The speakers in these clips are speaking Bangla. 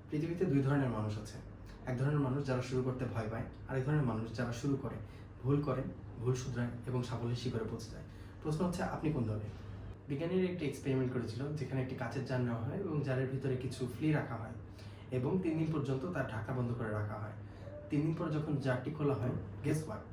পৃথিবীতে দুই ধরনের মানুষ আছে। এক ধরনের মানুষ যারা শুরু করতে ভয় পায়, আরেক ধরনের মানুষ যারা শুরু করে, ভুল শুধরায় এবং সাফল্যের শিখরে পৌঁছে যায়। প্রশ্ন হচ্ছে আপনি কোন দলে? বিজ্ঞানীরা একটি এক্সপেরিমেন্ট করেছিল যেখানে একটি কাঁচের জার নেওয়া হয় এবং জারের ভিতরে কিছু ফ্লি রাখা হয় এবং 3 দিন পর্যন্ত তার ঢাকনা বন্ধ করে রাখা হয়। 3 দিন পর যখন জারটি খোলা হয়, গেস হোয়াট?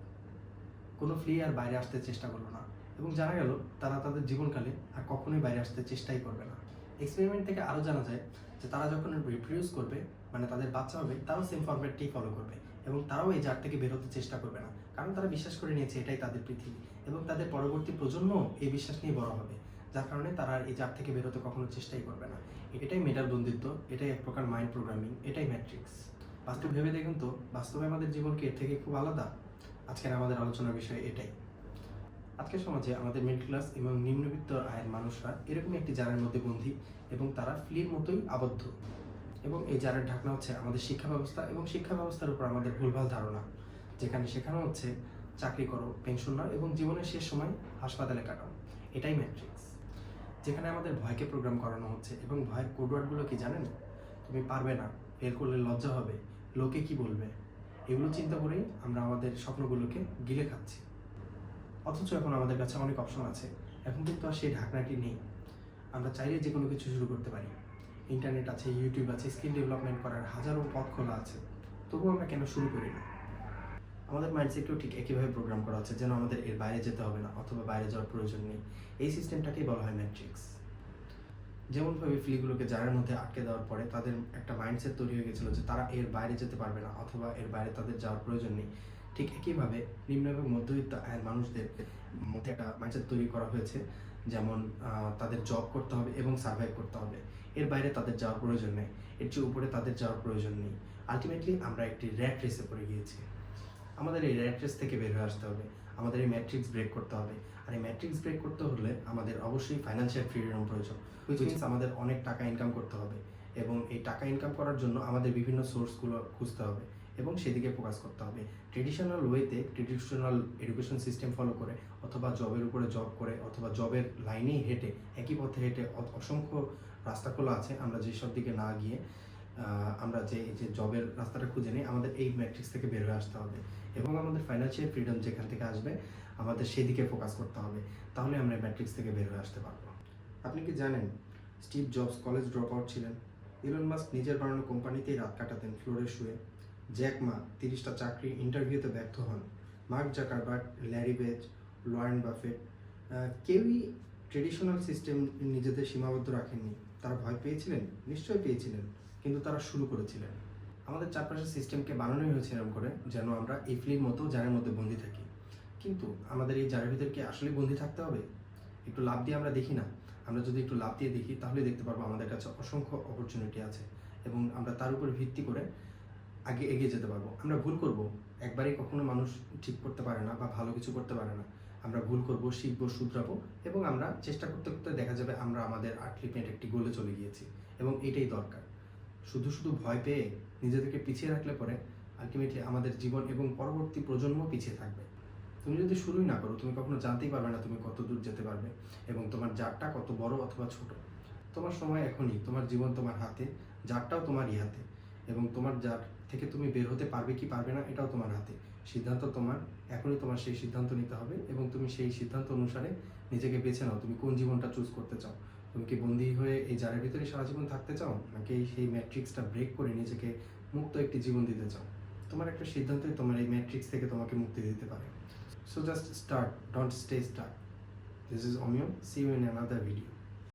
কোনো ফ্লি আর বাইরে আসতে চেষ্টা করলো না এবং জানা গেল তারা তাদের জীবনকালে আর কখনোই বাইরে আসতে চেষ্টাই করবে না। এক্সপেরিমেন্ট থেকে আরও জানা যায় যে তারা যখন রিপ্রডিউস করবে, মানে তাদের বাচ্চা হবে, তারাও সেম ফরম্যাটটি ফলো করবে এবং তারাও এই জার থেকে বের হতে চেষ্টা করবে না, কারণ তারা বিশ্বাস করে নিয়েছে এটাই তাদের পৃথিবী এবং তাদের পরবর্তী প্রজন্ম এই বিশ্বাস নিয়ে বড় হবে, যার কারণে তারা এই জার থেকে বেরোতে কখনো চেষ্টাই করবে না। এটাই মেটার বন্দিত্ব, এটাই এক প্রকার মাইন্ড প্রোগ্রামিং, এটাই ম্যাট্রিক্স। বাস্তব ভেবে দেখুন তো, বাস্তবে আমাদের জীবন কি এর থেকে খুব আলাদা? আজকের আমাদের আলোচনার বিষয় এটাই। আজকের সমাজে আমাদের মিডল ক্লাস এবং নিম্নবিত্ত আয়ের মানুষরা এরকমই একটি জারের মধ্যে বন্দী এবং তারা ফ্লির মতোই আবদ্ধ। এবং এই জারের ঢাকনা হচ্ছে আমাদের শিক্ষা ব্যবস্থা এবং শিক্ষা ব্যবস্থার উপর আমাদের ভুলভাল ধারণা, যেখানে শেখানো হচ্ছে চাকরি করো, পেনশন নাও এবং জীবনের শেষ সময় হাসপাতালে কাটাও। এটাই ম্যাট্রিক্স। যেখানে আমাদের ভয়কে প্রোগ্রাম করানো হচ্ছে এবং ভয়ের কোডওয়ার্ডগুলো কি জানেন? তুমি পারবে না, ফেল করলে লজ্জা হবে, লোকে কি বলবে, এগুলো চিন্তা করেই আমরা আমাদের স্বপ্নগুলোকে গিলে খাচ্ছি। অথচ এখন আমাদের কাছে অনেক অপশন আছে। এখন কিন্তু আর সেই ঢাকনাটি নেই। আমরা চাইলে যে কোনো কিছু শুরু করতে পারি। ইন্টারনেট আছে, ইউটিউব আছে, স্কিল ডেভেলপমেন্ট করার হাজারো পথ খোলা আছে। তবুও আমরা কেন শুরু করি না? আমাদের মাইন্ডসেটকেও ঠিক একইভাবে প্রোগ্রাম করা আছে যেন আমাদের এর বাইরে যেতে হবে না অথবা বাইরে যাওয়ার প্রয়োজন নেই। এই সিস্টেমটাকেই বলা হয় ম্যাট্রিক্স। যেমনভাবে ফ্লিগুলোকে জারের মধ্যে আটকে দেওয়ার পরে তাদের একটা মাইন্ডসেট তৈরি হয়ে গেছিলো যে তারা এর বাইরে যেতে পারবে না অথবা এর বাইরে তাদের যাওয়ার প্রয়োজন নেই। ঠিক একইভাবে নিম্ন এবং মধ্যবিত্ত আয়ের মানুষদের মধ্যে একটা মাইন্ডসেট তৈরি করা হয়েছে, যেমন তাদের জব করতে হবে এবং সার্ভাইভ করতে হবে, এর বাইরে তাদের যাওয়ার প্রয়োজন নেই, এর চেয়ে উপরে তাদের যাওয়ার প্রয়োজন নেই। আলটিমেটলি আমরা একটি র্যাট রেসে পড়ে গিয়েছি। আমাদের এই র্যাট রেস থেকে বের হয়ে আসতে হবে, আমাদের এই ম্যাট্রিক্স ব্রেক করতে হবে। আর এই ম্যাট্রিক্স ব্রেক করতে হলে আমাদের অবশ্যই ফাইন্যান্সিয়াল ফ্রিডম প্রয়োজন, হুইচ মিনস আমাদের অনেক টাকা ইনকাম করতে হবে এবং এই টাকা ইনকাম করার জন্য আমাদের বিভিন্ন সোর্সগুলো খুঁজতে হবে এবং সেদিকে ফোকাস করতে হবে। ট্রেডিশনাল ওয়েতে, ট্রেডিশনাল এডুকেশন সিস্টেম ফলো করে অথবা জবের উপরে জব করে অথবা জবের লাইনেই হেঁটে, একই পথে হেঁটে অসংখ্য রাস্তা খোলা আছে, আমরা যেসব দিকে না গিয়ে আমরা যে জবের রাস্তাটা খুঁজে নিই, আমাদের এই ম্যাট্রিক্স থেকে বের হয়ে আসতে হবে এবং আমাদের ফাইন্যান্সিয়াল ফ্রিডম যেখান থেকে আসবে আমাদের সেদিকে ফোকাস করতে হবে, তাহলে আমরা ম্যাট্রিক্স থেকে বের হয়ে আসতে পারবো। আপনি কি জানেন Steve jobs college drop out ছিলেন? ইলন মাস্ক নিজের বানানো কোম্পানিতেই রাত কাটাতেন ফ্লোরে শুয়ে। জ্যাক মা 30টা চাকরি ইন্টারভিউতে ব্যর্থ হন। Mark Zuckerberg, Larry Page, Warren Buffett কেউই ট্রেডিশনাল সিস্টেম নিজেদের সীমাবদ্ধ রাখেননি। তারা ভয় পেয়েছিলেন? নিশ্চয়ই পেয়েছিলেন, কিন্তু তারা শুরু করেছিলেন। আমাদের চারপাশের সিস্টেমকে বানানোই হয়েছে এরকম করে যেন আমরা এই ফ্লির মতো জারের মধ্যে বন্দি থাকি। কিন্তু আমাদের এই জারের ভিতরে কি আসলে বন্দি থাকতে হবে? একটু লাভ দিয়ে আমরা দেখি না? আমরা যদি একটু লাভ দিয়ে দেখি তাহলে দেখতে পারবো আমাদের কাছে অসংখ্য অপরচুনিটি আছে এবং আমরা তার উপর ভিত্তি করে আগে এগিয়ে যেতে পারবো। আমরা ভুল করব, একবারেই কখনো মানুষ ঠিক করতে পারে না বা ভালো কিছু করতে পারে না। আমরা ভুল করব, শিখবো, শুধরাবো এবং আমরা চেষ্টা করতে করতে দেখা যাবে আমরা আমাদের আলটিমেট একটি গোলে চলে গিয়েছি এবং এটাই দরকার। শুধু শুধু ভয় পেয়ে নিজেদেরকে পিছিয়ে রাখলে পরে আলটিমেটলি আমাদের জীবন এবং পরবর্তী প্রজন্ম পিছিয়ে থাকবে। তুমি যদি শুরুই না করো, তুমি কখনো জানতেই পারবে না তুমি কত দূর যেতে পারবে এবং তোমার জারটা কত বড় অথবা ছোট। তোমার সময় এখনই, তোমার জীবন তোমার হাতে, জারটাও তোমারই হাতে এবং তোমার জার থেকে তুমি বের হতে পারবে কি পারবে না এটাও তোমার হাতে। সিদ্ধান্ত তোমার, এখনই তোমার সেই সিদ্ধান্ত নিতে হবে এবং তুমি সেই সিদ্ধান্ত অনুসারে নিজেকে বেছে নাও তুমি কোন জীবনটা চুজ করতে চাও। তুমি কি বন্দী হয়ে এই জারের ভিতরে সারা জীবন থাকতে চাও, নাকি সেই ম্যাট্রিক্সটা ব্রেক করে নিজেকে মুক্ত একটি জীবন দিতে চাও? তোমার একটা সিদ্ধান্তই তোমার এই ম্যাট্রিক্স থেকে তোমাকে মুক্তি দিতে পারে। So just start, don't stay stuck. This is Omyo. See you in another video.